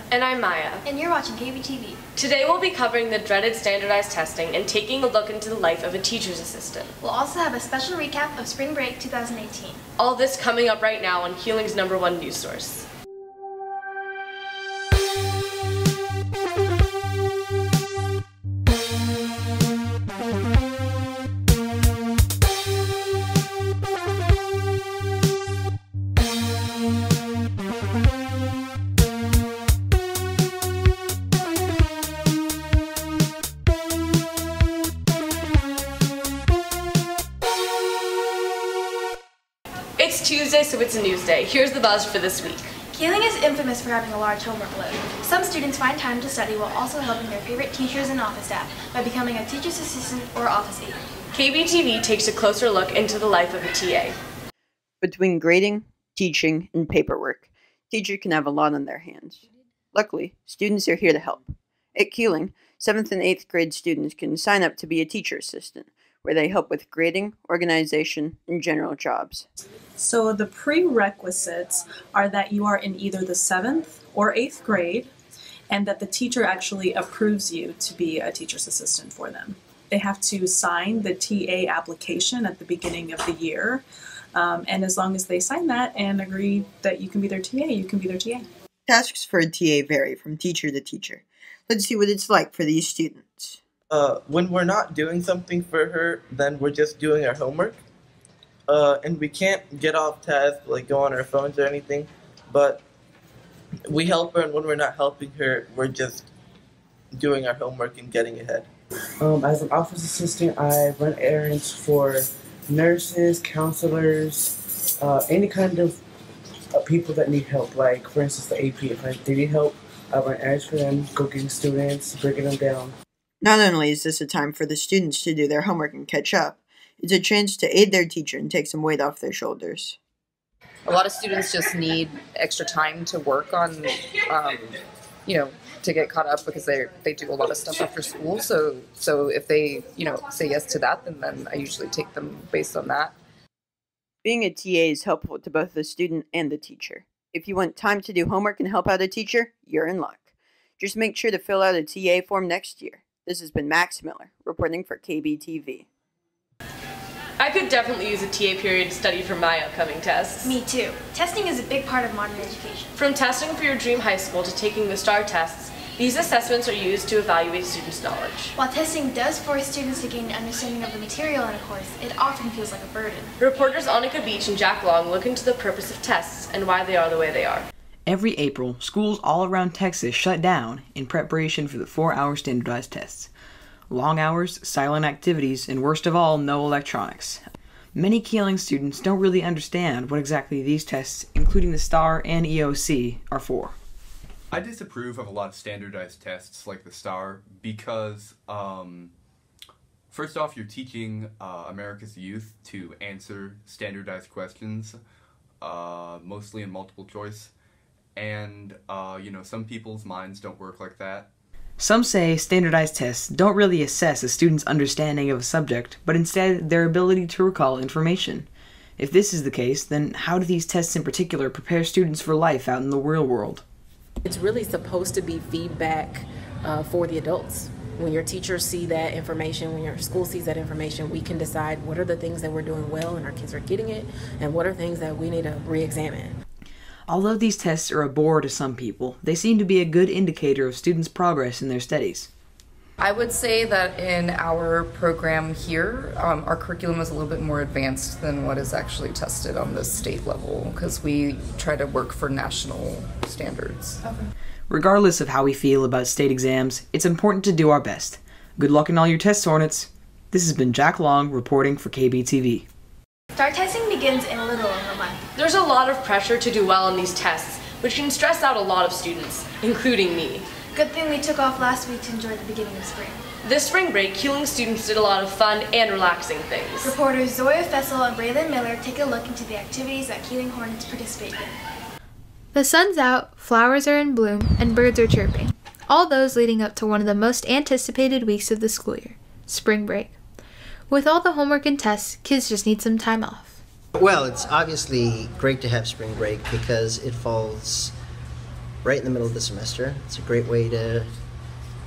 And I'm Maya. And you're watching KBTV. Today we'll be covering the dreaded standardized testing and taking a look into the life of a teacher's assistant. We'll also have a special recap of Spring Break 2018. All this coming up right now on Healing's #1 news source. It's Tuesday, so it's a news day. Here's the buzz for this week. Keeling is infamous for having a large homework load. Some students find time to study while also helping their favorite teachers and office staff by becoming a teacher's assistant or office aide. KBTV takes a closer look into the life of a TA. Between grading, teaching, and paperwork, teachers can have a lot on their hands. Luckily, students are here to help. At Keeling, 7th and 8th grade students can sign up to be a teacher assistant, where they help with grading, organization, and general jobs. So the prerequisites are that you are in either the 7th or 8th grade and that the teacher actually approves you to be a teacher's assistant for them. They have to sign the TA application at the beginning of the year, and as long as they sign that and agree that you can be their TA, you can be their TA. Tasks for a TA vary from teacher to teacher. Let's see what it's like for these students. When we're not doing something for her, then we're just doing our homework. And we can't get off task, like go on our phones or anything, but we help her, and when we're not helping her, we're just doing our homework and getting ahead. As an office assistant, I run errands for nurses, counselors, any kind of people that need help. Like, for instance, the AP. If they need help, I run errands for them, go getting students, breaking them down. Not only is this a time for the students to do their homework and catch up, it's a chance to aid their teacher and take some weight off their shoulders. A lot of students just need extra time to work on, to get caught up because they do a lot of stuff after school. So if they, say yes to that, then I usually take them based on that. Being a TA is helpful to both the student and the teacher. If you want time to do homework and help out a teacher, you're in luck. Just make sure to fill out a TA form next year. This has been Max Miller, reporting for KBTV. I could definitely use a TA period to study for my upcoming tests. Me too. Testing is a big part of modern education. From testing for your dream high school to taking the STAR tests, these assessments are used to evaluate students' knowledge. While testing does force students to gain an understanding of the material in a course, it often feels like a burden. Reporters Annika Beach and Jack Long look into the purpose of tests and why they are the way they are. Every April, schools all around Texas shut down in preparation for the 4-hour standardized tests. Long hours, silent activities, and worst of all, no electronics. Many Keeling students don't really understand what exactly these tests, including the STAR and EOC, are for. I disapprove of a lot of standardized tests like the STAR because, first off, you're teaching America's youth to answer standardized questions, mostly in multiple choice, and, some people's minds don't work like that. Some say standardized tests don't really assess a student's understanding of a subject, but instead their ability to recall information. If this is the case, then how do these tests in particular prepare students for life out in the real world? It's really supposed to be feedback for the adults. When your teachers see that information, when your school sees that information, we can decide what are the things that we're doing well and our kids are getting it, and what are things that we need to re-examine. Although these tests are a bore to some people, they seem to be a good indicator of students' progress in their studies. I would say that in our program here, our curriculum is a little bit more advanced than what is actually tested on the state level because we try to work for national standards. Okay. Regardless of how we feel about state exams, it's important to do our best. Good luck in all your tests, Hornets. This has been Jack Long reporting for KBTV. STAR testing begins in a little over a month. There's a lot of pressure to do well on these tests, which can stress out a lot of students, including me. Good thing we took off last week to enjoy the beginning of spring. This spring break, Keeling students did a lot of fun and relaxing things. Reporters Zoya Fessel and Braylon Miller take a look into the activities that Keeling Hornets participate in. The sun's out, flowers are in bloom, and birds are chirping. All those leading up to one of the most anticipated weeks of the school year, spring break. With all the homework and tests, kids just need some time off. Well, it's obviously great to have spring break because it falls right in the middle of the semester. It's a great way to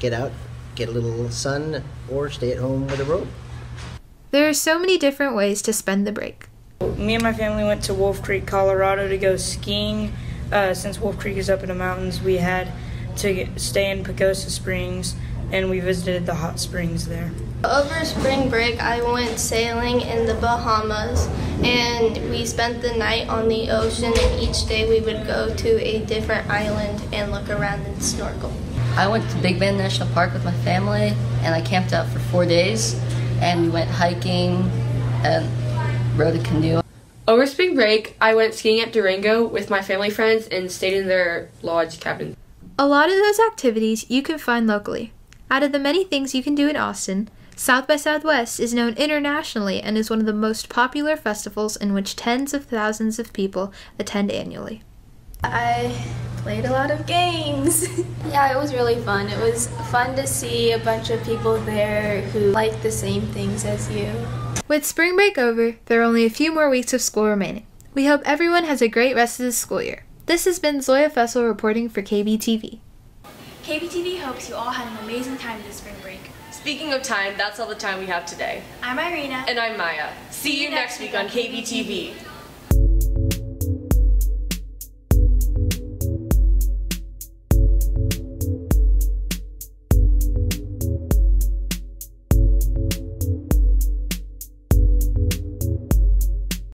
get out, get a little sun, or stay at home with a robe. There are so many different ways to spend the break. Me and my family went to Wolf Creek, Colorado to go skiing. Since Wolf Creek is up in the mountains, we had to stay in Pagosa Springs, and we visited the hot springs there. Over spring break, I went sailing in the Bahamas, and we spent the night on the ocean, and each day we would go to a different island and look around and snorkel. I went to Big Bend National Park with my family, and I camped out for 4 days, and we went hiking and rode a canoe. Over spring break, I went skiing at Durango with my family friends and stayed in their lodge cabin. A lot of those activities you can find locally. Out of the many things you can do in Austin, South by Southwest is known internationally and is one of the most popular festivals in which tens of thousands of people attend annually. I played a lot of games. Yeah, it was really fun. It was fun to see a bunch of people there who like the same things as you. With spring break over, there are only a few more weeks of school remaining. We hope everyone has a great rest of the school year. This has been Zoya Fessel reporting for KBTV. KBTV hopes you all had an amazing time this spring break. Speaking of time, that's all the time we have today. I'm Irina. And I'm Maya. See you next week on KBTV.